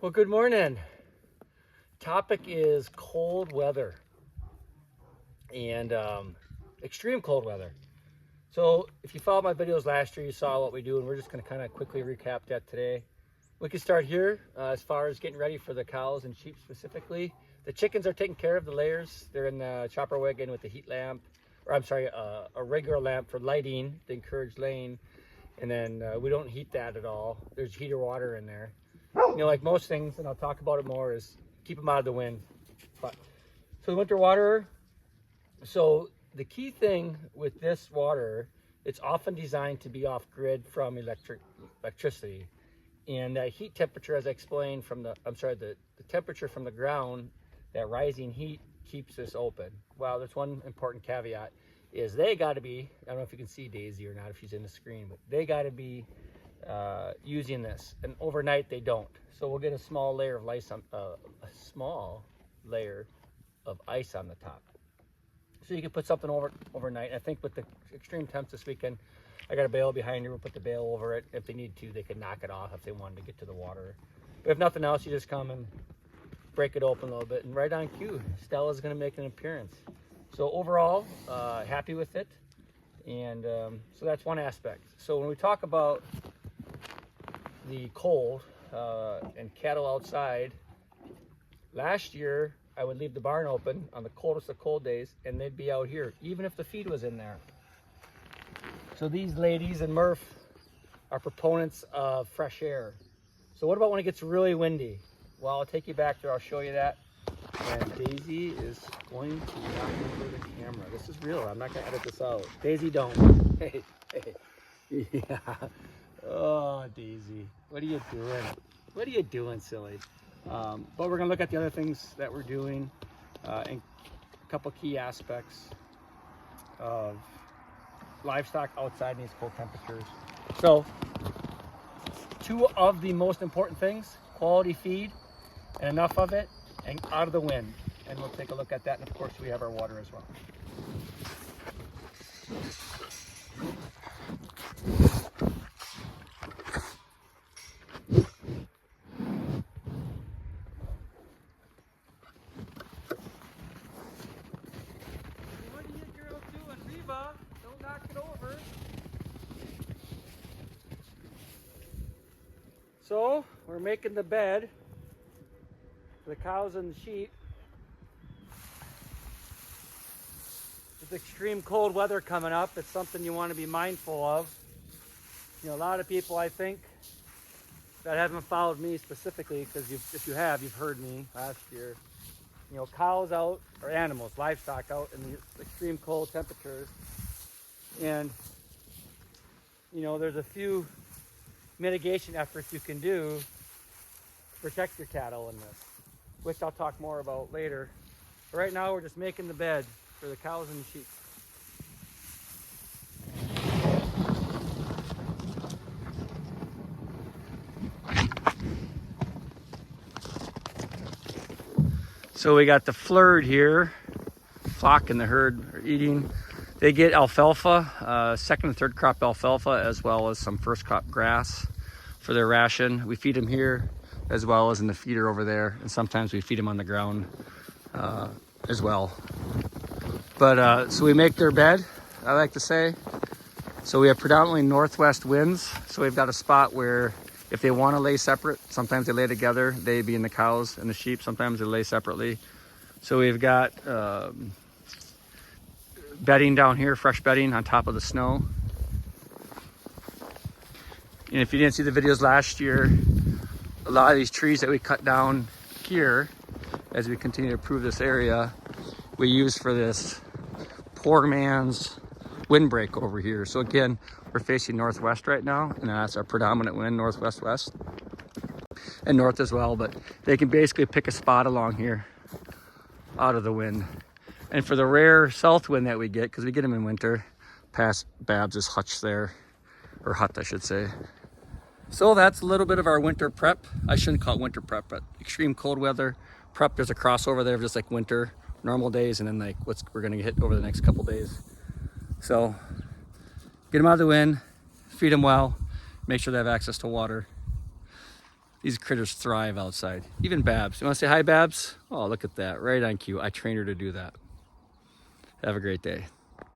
Well, good morning. Topic is cold weather and extreme cold weather. So if you followed my videos last year, you saw what we do, and we're just going to kind of quickly recap that today. We can start here as far as getting ready for the cows and sheep specifically. The chickens are taken care of, the layers. They're in the chopper wagon with the heat lamp, or I'm sorry, a regular lamp for lighting to encourage laying. And then we don't heat that at all. There's heater water in there. You know, like most things, and I'll talk about it more, is keep them out of the wind. But so the winter water. So the key thing with this water, it's often designed to be off grid from electricity, and that heat temperature, as I explained, from the the temperature from the ground, that rising heat keeps this open. Well, there's one important caveat, is they got to be, I don't know if you can see Daisy or not if she's in the screen, but they got to be using this, and overnight they don't. So we'll get a small layer of ice on the top. So you can put something overnight. I think with the extreme temps this weekend, I got a bale behind here. We'll put the bale over it. If they need to, they can knock it off if they wanted to get to the water. But if nothing else, you just come and break it open a little bit, and right on cue, Stella's going to make an appearance. So overall, happy with it. And so that's one aspect. So when we talk about the cold and cattle outside, last year I would leave the barn open on the coldest of cold days, and they'd be out here even if the feed was in there. So these ladies and Murph are proponents of fresh air. So what about when it gets really windy? Well, I'll take you back there, I'll show you that. And Daisy is going to knock over the camera. This is real, I'm not gonna edit this out. Daisy, don't. Hey. Yeah. Oh, Daisy, what are you doing? What are you doing, silly? But we're gonna look at the other things that we're doing and a couple key aspects of livestock outside in these cold temperatures. So, two of the most important things: quality feed and enough of it, and out of the wind. And we'll take a look at that, and of course we have our water as well. What are you girls doing? Reba, don't knock it over. So we're making the bed for the cows and the sheep. With extreme cold weather coming up, it's something you want to be mindful of. You know, a lot of people, I think, that haven't followed me specifically, because if you have, you've heard me last year. You know, cows out, or animals, livestock out in the extreme cold temperatures. And, you know, there's a few mitigation efforts you can do to protect your cattle in this, which I'll talk more about later. But right now we're just making the bed for the cows and the sheep. So we got the flirt here, flock and the herd are eating. They get alfalfa, second and third crop alfalfa, as well as some first crop grass for their ration. We feed them here as well as in the feeder over there, and sometimes we feed them on the ground as well. But so we make their bed, I like to say. So we have predominantly northwest winds, so we've got a spot where if they want to lay separate, sometimes they lay together, they being the cows and the sheep, sometimes they lay separately. So we've got bedding down here, fresh bedding on top of the snow. And if you didn't see the videos last year, a lot of these trees that we cut down here, as we continue to improve this area, we use for this poor man's windbreak over here. So again, we're facing northwest right now, and that's our predominant wind, northwest-west, and north as well. But they can basically pick a spot along here out of the wind. And for the rare south wind that we get, because we get them in winter, past Babs's hutch there, or hut I should say. So that's a little bit of our winter prep. I shouldn't call it winter prep, but extreme cold weather prep. There's a crossover there of just like winter, normal days, and then like what's we're gonna hit over the next couple days. So get them out of the wind, feed them well, make sure they have access to water. These critters thrive outside. Even Babs. You want to say hi, Babs? Oh, look at that. Right on cue. I trained her to do that. Have a great day.